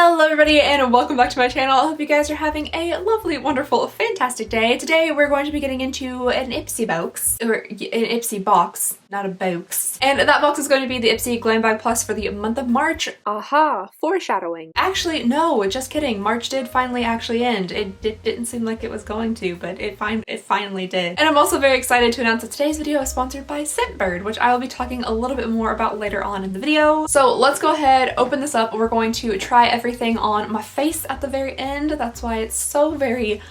Hello everybody and welcome back to my channel. I hope you guys are having a lovely, wonderful, fantastic day. Today we're going to be getting into an Ipsy box, or an Ipsy box, not a box. And that box is going to be the Ipsy Glam Bag Plus for the month of March. Aha, foreshadowing. Actually, no, just kidding. March did finally actually end. It didn't seem like it was going to, but it finally did. And I'm also very excited to announce that today's video is sponsored by Scentbird, which I will be talking a little bit more about later on in the video. So let's go ahead, open this up. We're going to try everything on my face at the very end. That's why it's so very,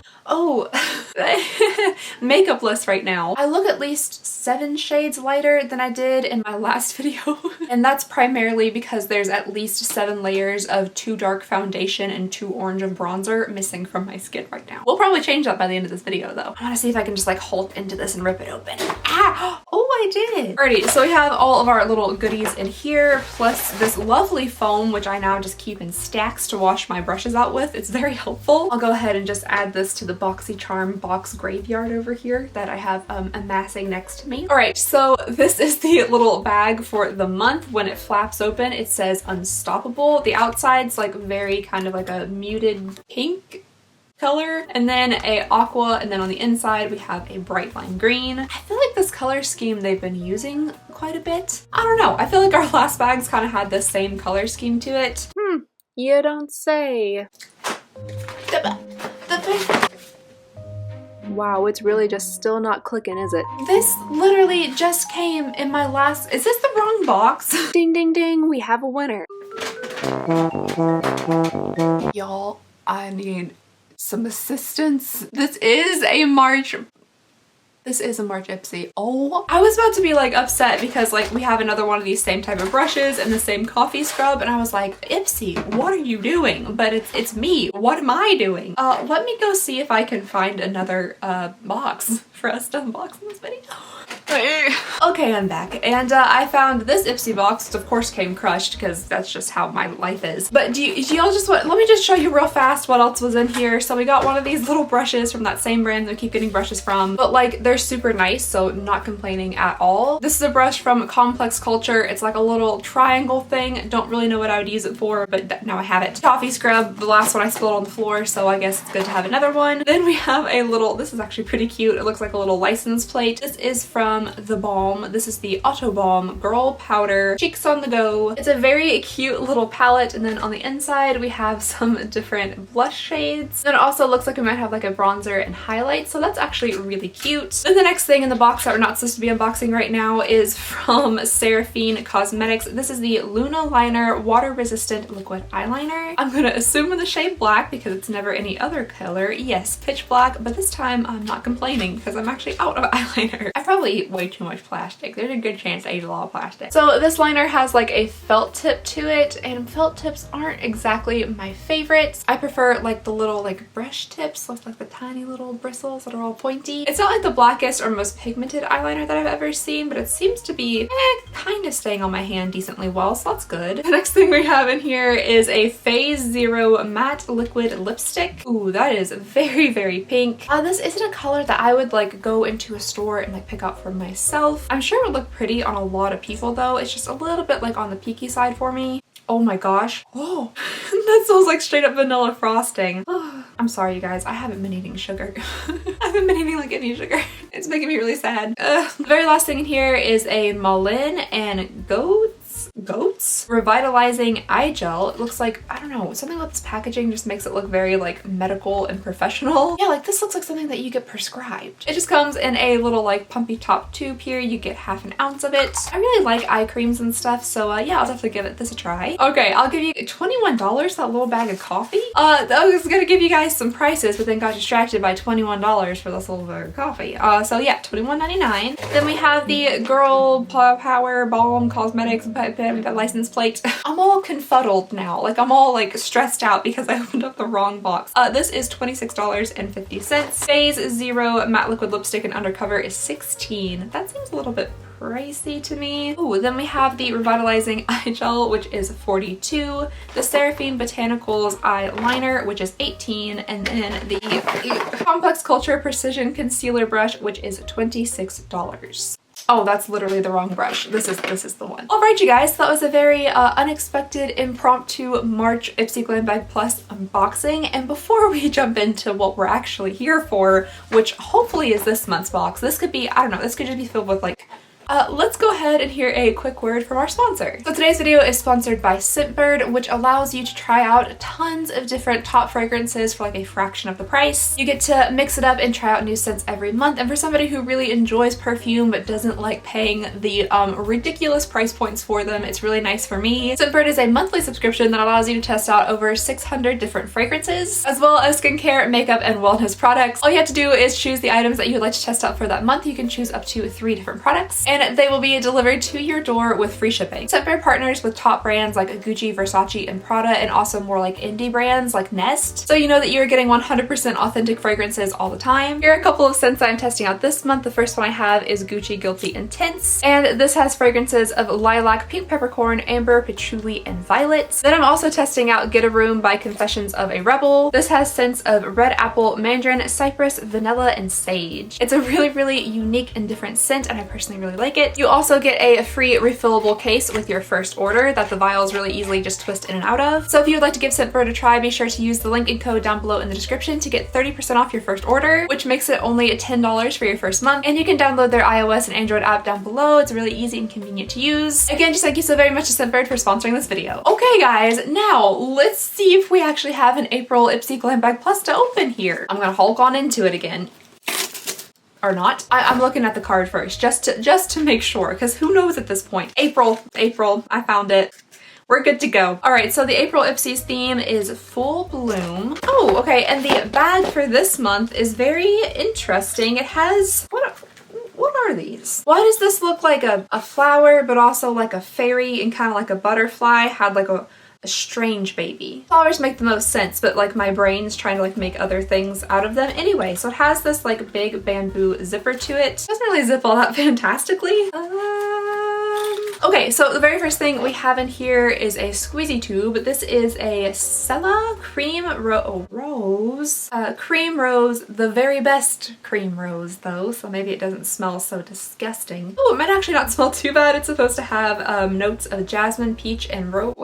makeupless right now. I look at least 7 shades lighter than I did in my last video. And that's primarily because there's at least 7 layers of too dark foundation and too orange of bronzer missing from my skin right now. We'll probably change that by the end of this video though. I want to see if I can just like Hulk into this and rip it open. Ah! Oh, I did! Alrighty, so we have all of our little goodies in here, plus this lovely foam, which I now just keep in stacks to wash my brushes out with. It's very helpful. I'll go ahead and just add this to the BoxyCharm box graveyard over here that I have amassing next to me. Alright, so this is the little bag for the month. When it flaps open, it says Unstoppable. The outside's like very kind of like a muted pink color, and then a aqua, and then on the inside we have a bright lime green. I feel like this color scheme they've been using quite a bit. I don't know, I feel like our last bags kind of had the same color scheme to it. You don't say. Wow, it's really just still not clicking, is it? This literally just came in my last— is this the wrong box? Ding ding ding, we have a winner. Y'all, I need some assistance. This is a March Ipsy. Oh, I was about to be like upset because like we have another one of these same type of brushes and the same coffee scrub, and I was like, Ipsy, what are you doing? But it's me. What am I doing? Let me go see if I can find another box for us to unbox in this video. Okay, I'm back, and I found this Ipsy box, which of course came crushed because that's just how my life is. But do y'all just want— let me just show you real fast what else was in here. So we got one of these little brushes from that same brand that I keep getting brushes from, but like they're super nice, so not complaining at all. This is a brush from Complex Culture. It's like a little triangle thing. Don't really know what I would use it for, but now I have it. Coffee scrub, the last one I spilled on the floor, so I guess it's good to have another one. Then we have a little— this is actually pretty cute. It looks like a little license plate. This is from The Balm. This is the Auto Balm Girl Powder Cheeks on the Go. It's a very cute little palette, and then on the inside we have some different blush shades. Then it also looks like we might have like a bronzer and highlight, so that's actually really cute. Then the next thing in the box that we're not supposed to be unboxing right now is from Seraphine Cosmetics. This is the Luna Liner Water Resistant Liquid Eyeliner. I'm gonna assume in the shade black because it's never any other color. Yes, pitch black, but this time I'm not complaining because I'm actually out of eyeliner. I probably eat way too much plastic. There's a good chance I eat a lot of plastic. So this liner has like a felt tip to it, and felt tips aren't exactly my favorites. I prefer like the little like brush tips with like the tiny little bristles that are all pointy. It's not like the blackest or most pigmented eyeliner that I've ever seen, but it seems to be kind of staying on my hand decently well, so that's good. The next thing we have in here is a Phase Zero Matte Liquid Lipstick. Ooh, that is very, very pink. This isn't a color that I would like go into a store and like pick out for myself. I'm sure it would look pretty on a lot of people though. It's just a little bit like on the peaky side for me. Oh my gosh. Oh, that smells like straight up vanilla frosting. I'm sorry you guys, I haven't been eating sugar. I haven't been eating like any sugar. It's making me really sad. The very last thing in here is a Malin and Goats Revitalizing Eye Gel. It looks like, I don't know, something about this packaging just makes it look very like medical and professional. Yeah, like this looks like something that you get prescribed. It just comes in a little like pumpy top tube here. You get ½ an ounce of it. I really like eye creams and stuff, so yeah, I'll definitely give this a try. Okay, I'll give you $21, that little bag of coffee. I was gonna give you guys some prices, but then got distracted by $21 for this little bag of coffee. So yeah, $21.99. Then we have the Girl Power Balm Cosmetics that license plate. I'm all confuddled now. Like I'm all like stressed out because I opened up the wrong box. This is $26.50. Phase Zero Matte Liquid Lipstick and Undercover is $16. That seems a little bit pricey to me. Ooh, then we have the Revitalizing Eye Gel, which is $42. The Seraphine Botanicals Eyeliner, which is $18. And then the Complex Culture Precision Concealer Brush, which is $26. Oh, that's literally the wrong brush. This is the one. All right, you guys, so that was a very unexpected, impromptu March Ipsy Glam Bag Plus unboxing. And before we jump into what we're actually here for, which hopefully is this month's box, this could be, I don't know, this could just be filled with like let's go ahead and hear a quick word from our sponsor. So today's video is sponsored by Scentbird, which allows you to try out tons of different top fragrances for like a fraction of the price. You get to mix it up and try out new scents every month. And for somebody who really enjoys perfume but doesn't like paying the ridiculous price points for them, it's really nice for me. Scentbird is a monthly subscription that allows you to test out over 600 different fragrances, as well as skincare, makeup, and wellness products. All you have to do is choose the items that you would like to test out for that month. You can choose up to 3 different products, and they will be delivered to your door with free shipping. Scentbird partners with top brands like Gucci, Versace, and Prada, and also more like indie brands like Nest, so you know that you're getting 100% authentic fragrances all the time. Here are a couple of scents I'm testing out this month. The first one I have is Gucci Guilty Intense, and this has fragrances of lilac, pink peppercorn, amber, patchouli, and violet. Then I'm also testing out Get a Room by Confessions of a Rebel. This has scents of red apple, mandarin, cypress, vanilla, and sage. It's a really unique and different scent, and I personally really like it. You also get a free refillable case with your first order that the vials really easily just twist in and out of. So if you would like to give Scentbird a try, be sure to use the link and code down below in the description to get 30% off your first order, which makes it only $10 for your first month. And you can download their iOS and Android app down below. It's really easy and convenient to use. Again, just thank you so very much to Scentbird for sponsoring this video. Okay guys, now let's see if we actually have an April Ipsy Glam Bag Plus to open here. I'm gonna Hulk on into it again. Or not. I'm looking at the card first, just to make sure, because who knows at this point. April, I found it. We're good to go. All right, so the April Ipsy's theme is Full Bloom. Oh, okay, and the bag for this month is very interesting. It has, what are these? Why does this look like a flower, but also like a fairy and kind of like a butterfly had like a strange baby? Flowers make the most sense, but like my brain's trying to like make other things out of them. Anyway, so it has this like big bamboo zipper to it. It doesn't really zip all that fantastically. Okay, so the very first thing we have in here is a squeezy tube. This is a Sella Cream Rose. Cream Rose, the very best cream rose though, so maybe it doesn't smell so disgusting. Oh, it might actually not smell too bad. It's supposed to have notes of jasmine, peach, and rose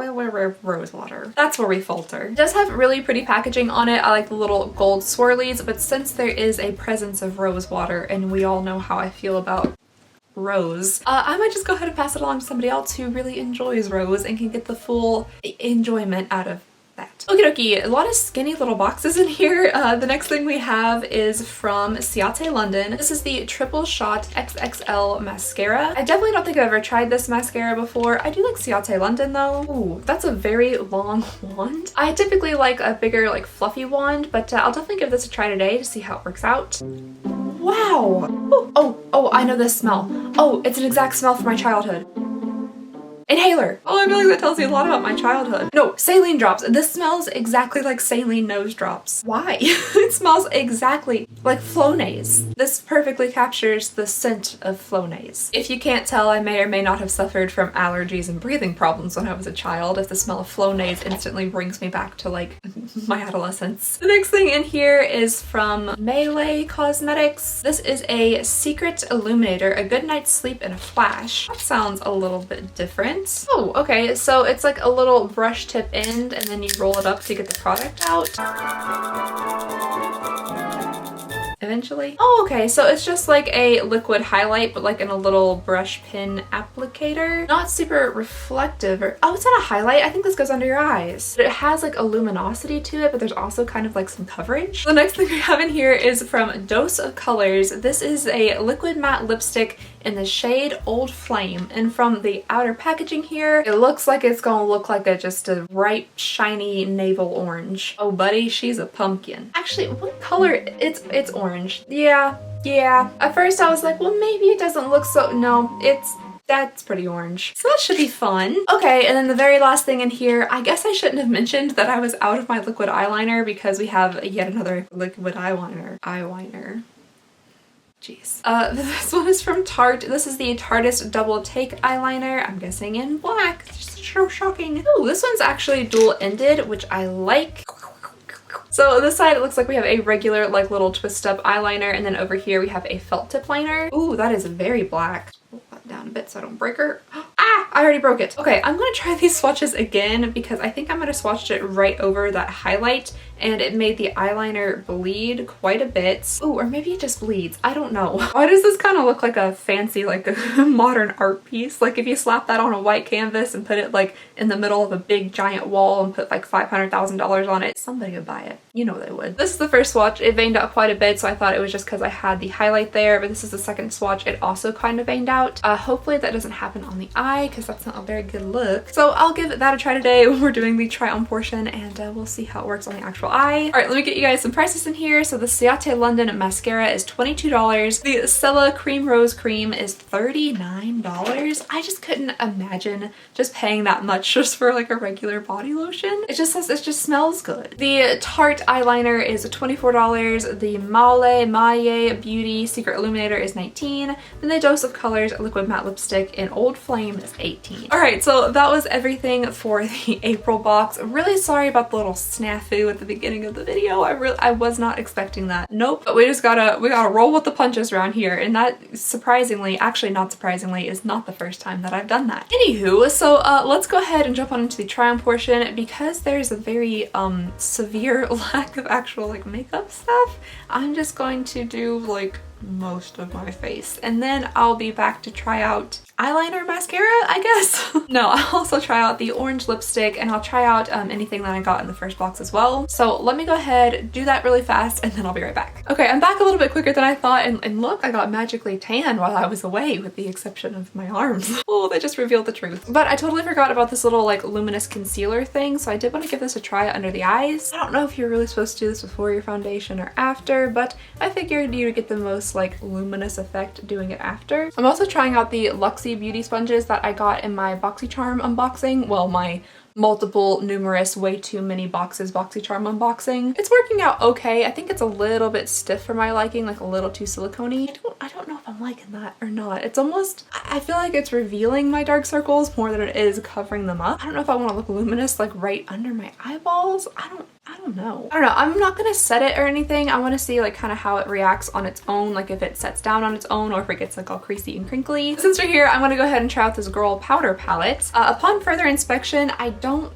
water. That's where we falter. It does have really pretty packaging on it. I like the little gold swirlies, but since there is a presence of rose water, and we all know how I feel about rose, I might just go ahead and pass it along to somebody else who really enjoys rose and can get the full enjoyment out of that. Okie dokie, a lot of skinny little boxes in here. The next thing we have is from Ciate London. This is the Triple Shot XXL mascara. I definitely don't think I've ever tried this mascara before. I do like Ciate London though. Ooh, that's a very long wand. I typically like a bigger like fluffy wand, but I'll definitely give this a try today to see how it works out. Wow. Oh, I know this smell. Oh, it's an exact smell from my childhood. Inhaler. Oh, I feel like that tells you a lot about my childhood. No, saline drops. This smells exactly like saline nose drops. Why? It smells exactly like Flonase. This perfectly captures the scent of Flonase. If you can't tell, I may or may not have suffered from allergies and breathing problems when I was a child, if the smell of Flonase instantly brings me back to like my adolescence. The next thing in here is from Melee Cosmetics. This is a Secret Illuminator, a good night's sleep in a flash. That sounds a little bit different. Oh, okay, so it's like a little brush tip end and then you roll it up to get the product out. Eventually. Oh, okay, so it's just like a liquid highlight, but like in a little brush pin applicator. Not super reflective or, oh, it's not a highlight. I think this goes under your eyes. But it has like a luminosity to it, but there's also kind of like some coverage. The next thing we have in here is from Dose of Colors. This is a liquid matte lipstick in the shade Old Flame, and from the outer packaging here, it looks like it's gonna look like just a ripe, shiny navel orange. Oh, buddy, she's a pumpkin. Actually, what color? It's orange. Yeah. At first I was like, well, maybe it doesn't look so. No, that's pretty orange. So that should be fun. Okay, and then the very last thing in here, I guess I shouldn't have mentioned that I was out of my liquid eyeliner because we have yet another liquid eyeliner. Jeez. This one is from Tarte. This is the Tarteist Double Take Eyeliner. I'm guessing in black. It's just so shocking. Oh, this one's actually dual-ended, which I like. So on this side, it looks like we have a regular, like, little twist-up eyeliner, and then over here we have a felt tip liner. Ooh, that is very black. down a bit so I don't break her. Ah, I already broke it. Okay, I'm gonna try these swatches again because I think I'm gonna swatch it right over that highlight and it made the eyeliner bleed quite a bit. Ooh, or maybe it just bleeds. I don't know. Why does this kind of look like a fancy, like a modern art piece? Like if you slap that on a white canvas and put it like in the middle of a big giant wall and put like $500,000 on it, somebody would buy it. You know they would. This is the first swatch. It veined out quite a bit, so I thought it was just because I had the highlight there, but this is the second swatch. It also kind of veined out. Hopefully that doesn't happen on the eye because that's not a very good look. So I'll give that a try today when we're doing the try on portion, and we'll see how it works on the actual eye. All right, let me get you guys some prices in here. So the Ciate London mascara is $22. The Stella Cream Rose Cream is $39. I just couldn't imagine just paying that much just for like a regular body lotion. It just says it just smells good. The Tarte eyeliner is $24. The Malle Beauty Secret Illuminator is $19. Then the Dose of Colors Liquid Matte Lipstick in Old Flame is $18. All right, so that was everything for the April box. I'm really sorry about the little snafu at the beginning of the video. I was not expecting that. Nope. But we gotta roll with the punches around here, and that surprisingly, actually not surprisingly, is not the first time that I've done that. Anywho, so let's go ahead and jump on into the try on portion. Because there's a very severe lack of actual like makeup stuff, I'm just going to do like most of my face, and then I'll be back to try out eyeliner mascara, I guess. No, I'll also try out the orange lipstick, and I'll try out anything that I got in the first box as well. So let me go ahead, do that really fast, and then I'll be right back. Okay, I'm back a little bit quicker than I thought, and look, I got magically tan while I was away with the exception of my arms. Oh, they just revealed the truth. But I totally forgot about this little like luminous concealer thing, so I did want to give this a try under the eyes. I don't know if you're really supposed to do this before your foundation or after, but I figured you would get the most like luminous effect doing it after. I'm also trying out the Luxie beauty sponges that I got in my BoxyCharm unboxing. Well, my multiple, numerous, way too many boxes BoxyCharm unboxing. It's working out okay. I think it's a little bit stiff for my liking, like a little too silicone-y. I don't know if I'm liking that or not. It's almost, I feel like it's revealing my dark circles more than it is covering them up. I don't know if I want to look luminous like right under my eyeballs. I don't know. I'm not gonna set it or anything. I want to see like kind of how it reacts on its own, like if it sets down on its own or if it gets like all creasy and crinkly. Since we're here, I'm gonna go ahead and try out this Girl Powder palette. Upon further inspection, I don't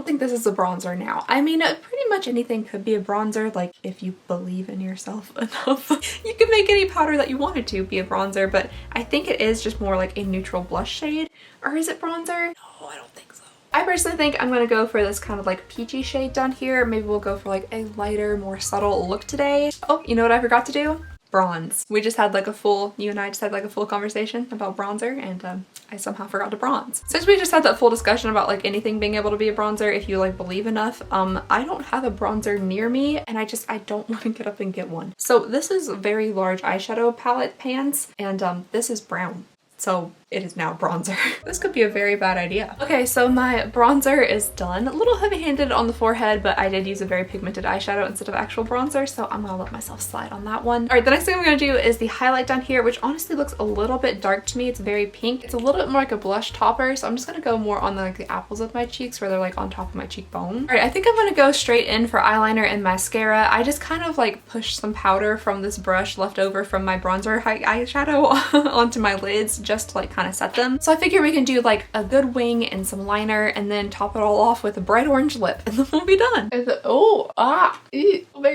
think this is a bronzer now. I mean, pretty much anything could be a bronzer, like if you believe in yourself enough. You can make any powder that you wanted to be a bronzer, but I think it is just more like a neutral blush shade. Or is it bronzer? No, I don't think so. I personally think I'm gonna go for this kind of like peachy shade down here. Maybe we'll go for like a lighter, more subtle look today. Oh, you know what I forgot to do? Bronze. We just had like a full, you and I just had like a full conversation about bronzer, and I somehow forgot to bronze. Since we just had that full discussion about like anything being able to be a bronzer if you like believe enough, I don't have a bronzer near me, and I don't want to get up and get one. So this is a very large eyeshadow palette pans, and this is brown. So it is now bronzer. This could be a very bad idea. Okay, so my bronzer is done. A little heavy-handed on the forehead, but I did use a very pigmented eyeshadow instead of actual bronzer, so I'm gonna let myself slide on that one. All right, the next thing I'm gonna do is the highlight down here, which honestly looks a little bit dark to me. It's very pink. It's a little bit more like a blush topper, so I'm just gonna go more on the apples of my cheeks where they're like on top of my cheekbone. All right, I think I'm gonna go straight in for eyeliner and mascara. I just kind of like pushed some powder from this brush left over from my bronzer eyeshadow onto my lids just to like kind of set them. So I figure we can do like a good wing and some liner and then top it all off with a bright orange lip and then we'll be done. Very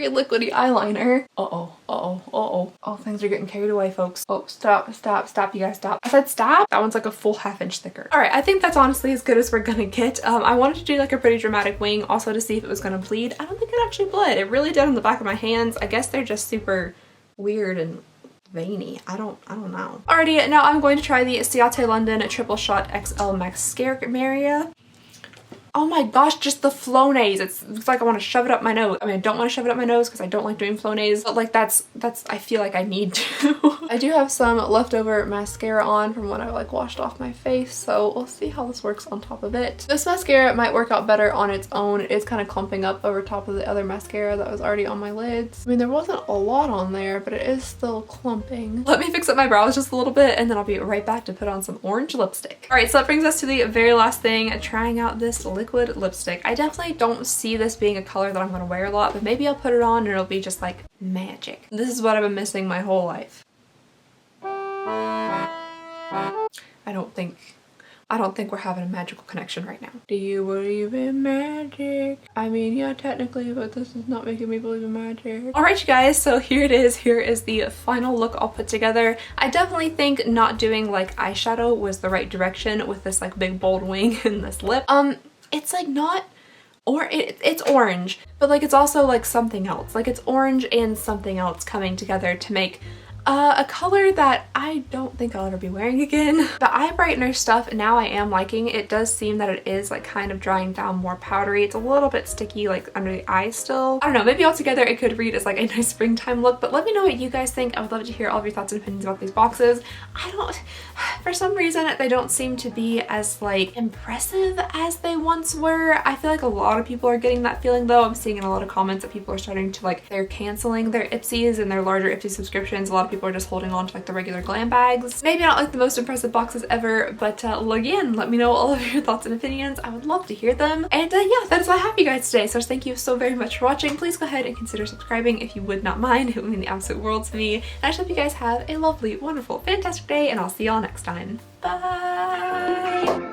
liquidy eyeliner. Oh, things are getting carried away, folks. Oh, stop, you guys stop. I said stop. That one's like a full ½ inch thicker. All right, I think that's honestly as good as we're gonna get. I wanted to do like a pretty dramatic wing also to see if it was gonna bleed. I don't think it actually bled. It really did on the back of my hands. I guess they're just super weird and veiny. I don't know. Alrighty, now I'm going to try the Ciate London Triple Shot XL Mascara. Oh my gosh, just the Flonase. It's like I want to shove it up my nose. I mean, I don't want to shove it up my nose because I don't like doing Flonase, but like that's I feel like I need to. I do have some leftover mascara on from when I like washed off my face, so we'll see how this works on top of it. This mascara might work out better on its own. It is kind of clumping up over top of the other mascara that was already on my lids. I mean, there wasn't a lot on there, but it is still clumping. Let me fix up my brows just a little bit and then I'll be right back to put on some orange lipstick. All right, so that brings us to the very last thing, trying out this liquid lipstick. I definitely don't see this being a color that I'm going to wear a lot, but maybe I'll put it on and it'll be just like magic. This is what I've been missing my whole life. I don't think we're having a magical connection right now. Do you believe in magic? I mean, yeah, technically, but this is not making me believe in magic. All right, you guys, so here it is. Here is the final look all put together. I definitely think not doing like eyeshadow was the right direction with this like big bold wing and this lip. It's like not, or it's orange, but like it's also like something else. Like it's orange and something else coming together to make a color that I don't think I'll ever be wearing again. The eye brightener stuff now I am liking. It does seem that it is like kind of drying down more powdery. It's a little bit sticky like under the eyes still. I don't know, maybe altogether it could read as like a nice springtime look, but let me know what you guys think. I would love to hear all of your thoughts and opinions about these boxes. For some reason they don't seem to be as like impressive as they once were. I feel like a lot of people are getting that feeling though. I'm seeing in a lot of comments that people are starting to like, they're canceling their Ipsys and their larger Ipsy subscriptions. A lot of people are just holding on to like the regular glam bags. Maybe not like the most impressive boxes ever, but again, let me know all of your thoughts and opinions. I would love to hear them. And yeah, that is all I have, you guys, today. So thank you so very much for watching. Please go ahead and consider subscribing if you would not mind. It would mean the absolute world to me. And I just hope you guys have a lovely, wonderful, fantastic day, and I'll see y'all next time. Bye!